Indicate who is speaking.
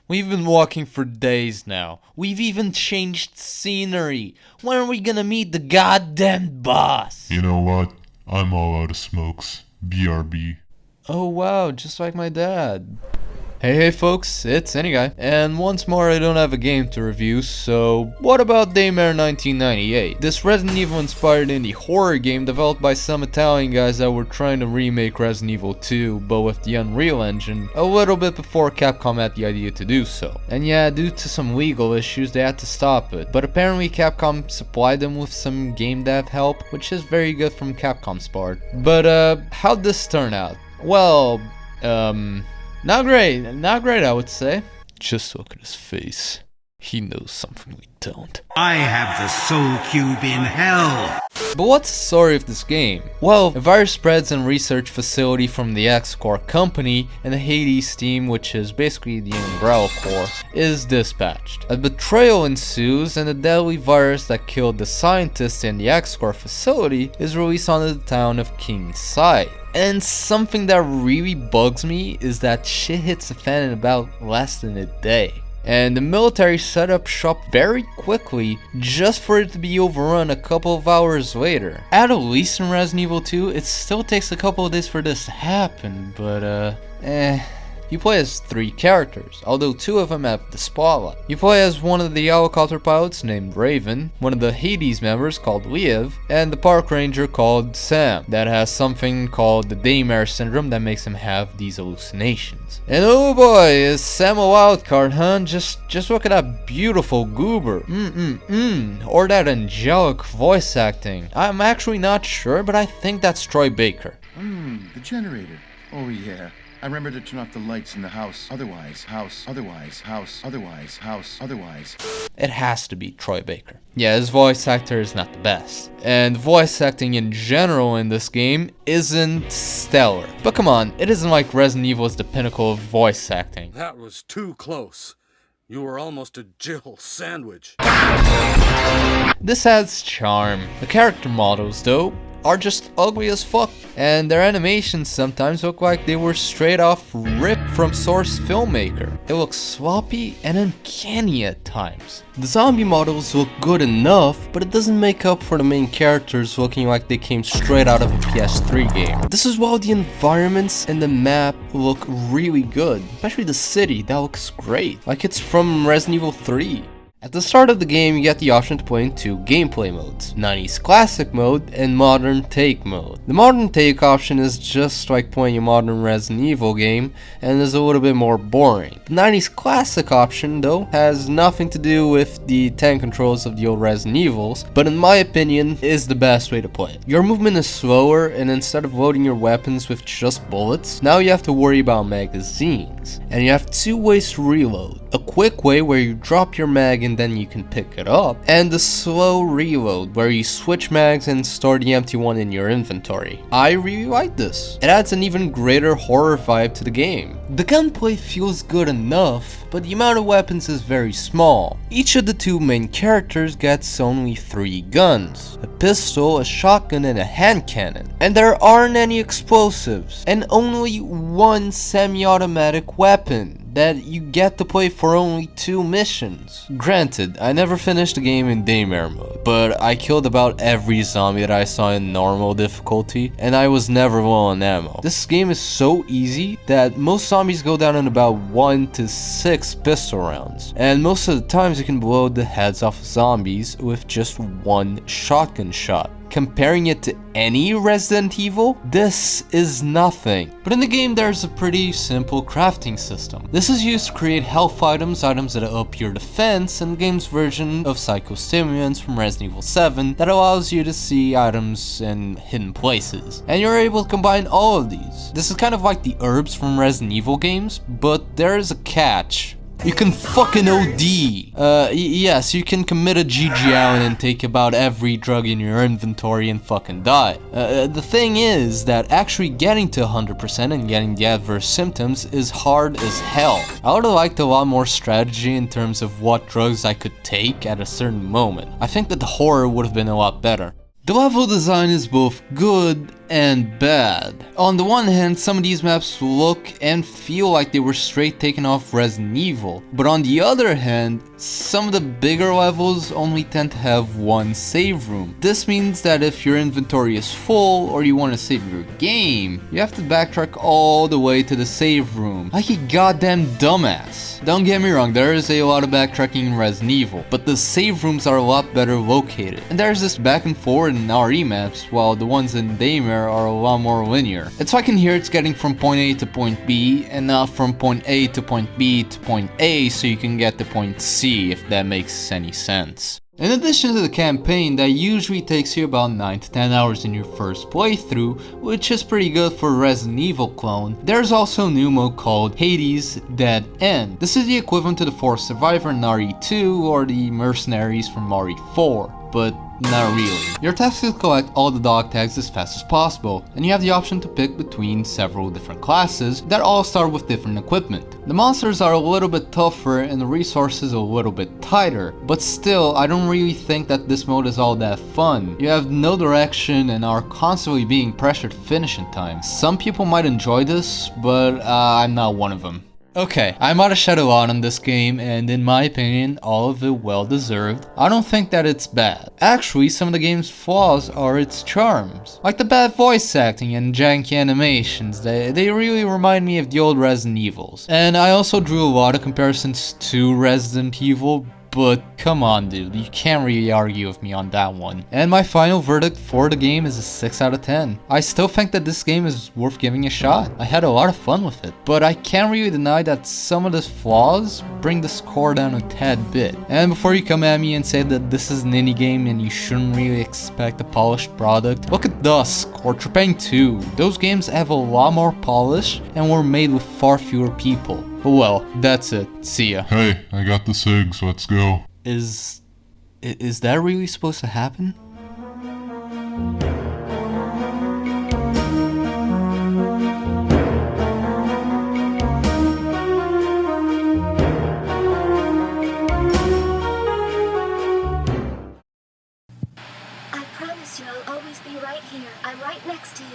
Speaker 1: We've been walking for days now. We've even changed scenery. When are we gonna meet the goddamn boss?
Speaker 2: You know what? I'm all out of smokes. BRB.
Speaker 1: Oh wow, just like my dad. Hey folks, it's Indieguy, and once more I don't have a game to review, so what about Daymare 1998? This Resident Evil inspired indie horror game developed by some Italian guys that were trying to remake Resident Evil 2, but with the Unreal Engine, a little bit before Capcom had the idea to do so. And yeah, due to some legal issues they had to stop it, but apparently Capcom supplied them with some game dev help, which is very good from Capcom's part. But how'd this turn out? Well, not great I would say. Just look at his face. He knows something we don't.
Speaker 3: I have the soul cube in hell!
Speaker 1: But what's the story of this game? Well, a virus spreads in a research facility from the X-Core company, and the H.A.D.E.S team, which is basically the Umbrella Corps, is dispatched. A betrayal ensues, and the deadly virus that killed the scientists in the X-Core facility is released onto the town of Psyche. And something that really bugs me is that shit hits the fan in about less than a day. And the military set up shop very quickly just for it to be overrun a couple of hours later. At least in Resident Evil 2, it still takes a couple of days for this to happen, but You play as 3 characters, although 2 of them have the spotlight. You play as one of the helicopter pilots named Raven, one of the H.A.D.E.S members called Liev, and the park ranger called Sam, that has something called the Daymare syndrome that makes him have these hallucinations. And oh boy, is Sam a wild card, huh? Just look at that beautiful goober. Or that angelic voice acting. I'm actually not sure, but I think that's Troy Baker.
Speaker 4: The generator. Oh yeah. I remember to turn off the lights in the house. Otherwise.
Speaker 1: It has to be Troy Baker. Yeah, his voice actor is not the best. And voice acting in general in this game isn't stellar. But come on, it isn't like Resident Evil is the pinnacle of voice acting.
Speaker 5: That was too close. You were almost a Jill sandwich.
Speaker 1: This adds charm. The character models, though, are just ugly as fuck, and their animations sometimes look like they were straight off ripped from Source Filmmaker. It looks sloppy and uncanny at times. The zombie models look good enough, but it doesn't make up for the main characters looking like they came straight out of a PS3 game. This is while the environments and the map look really good, especially the city, that looks great, like it's from Resident Evil 3. At the start of the game, you get the option to play in 2 gameplay modes, 90s Classic mode and Modern Take mode. The Modern Take option is just like playing a modern Resident Evil game and is a little bit more boring. The 90s Classic option, though, has nothing to do with the tank controls of the old Resident Evils, but in my opinion, is the best way to play it. Your movement is slower, and instead of loading your weapons with just bullets, now you have to worry about magazines. And you have 2 ways to reload. A quick way where you drop your mag and then you can pick it up, and the slow reload where you switch mags and store the empty one in your inventory. I really like this. It adds an even greater horror vibe to the game. The gunplay feels good enough, but the amount of weapons is very small. Each of the 2 main characters gets only 3 guns, a pistol, a shotgun, and a hand cannon. And there aren't any explosives, and only 1 semi-automatic weapon that you get to play for only 2 missions. Granted, I never finished the game in Daymare mode, but I killed about every zombie that I saw in normal difficulty, and I was never low on ammo. This game is so easy that most zombies go down in about 1 to 6 pistol rounds, and most of the times you can blow the heads off zombies with just 1 shotgun shot. Comparing it to any Resident Evil, this is nothing. But in the game there's a pretty simple crafting system. This is used to create health items that up your defense, and the game's version of psychostimulants from Resident Evil 7 that allows you to see items in hidden places. And you're able to combine all of these. This is kind of like the herbs from Resident Evil games, but there is a catch. You can fucking OD. Yes, you can commit a GG Allen and take about every drug in your inventory and fucking die. The thing is that actually getting to 100% and getting the adverse symptoms is hard as hell. I would've liked a lot more strategy in terms of what drugs I could take at a certain moment. I think that the horror would've been a lot better. The level design is both good and bad. On the one hand, some of these maps look and feel like they were straight taken off Resident Evil, but on the other hand, some of the bigger levels only tend to have one save room. This means that if your inventory is full or you want to save your game, you have to backtrack all the way to the save room, like a goddamn dumbass. Don't get me wrong, there is a lot of backtracking in Resident Evil, but the save rooms are a lot better located, and there's this back and forward in RE maps, while the ones in Daymare are a lot more linear. It's like in here it's getting from point A to point B, and not from point A to point B to point A so you can get to point C, if that makes any sense. In addition to the campaign that usually takes you about 9 to 10 hours in your first playthrough, which is pretty good for a Resident Evil clone, there's also a new mode called H.A.D.E.S. Dead End. This is the equivalent to the Forced Survivor in RE2 or the Mercenaries from RE4, but not really. Your task is to collect all the dog tags as fast as possible, and you have the option to pick between several different classes that all start with different equipment. The monsters are a little bit tougher and the resources a little bit tighter, but still I don't really think that this mode is all that fun. You have no direction and are constantly being pressured to finish in time. Some people might enjoy this, but I'm not one of them. Okay, I might have shed a lot on this game, and in my opinion, all of it well deserved. I don't think that it's bad. Actually, some of the game's flaws are its charms. Like the bad voice acting and janky animations, they really remind me of the old Resident Evils. And I also drew a lot of comparisons to Resident Evil, but come on dude, you can't really argue with me on that one. And my final verdict for the game is a 6 out of 10. I still think that this game is worth giving a shot. I had a lot of fun with it, but I can't really deny that some of the flaws bring the score down a tad bit. And before you come at me and say that this is an indie game and you shouldn't really expect a polished product, look at Dusk or Trepang 2. Those games have a lot more polish and were made with far fewer people. But well, that's it. See ya.
Speaker 2: Hey, I got the SIGs, let's go.
Speaker 1: Is that really supposed to happen?
Speaker 6: I promise you I'll always be right here. I'm right next to you.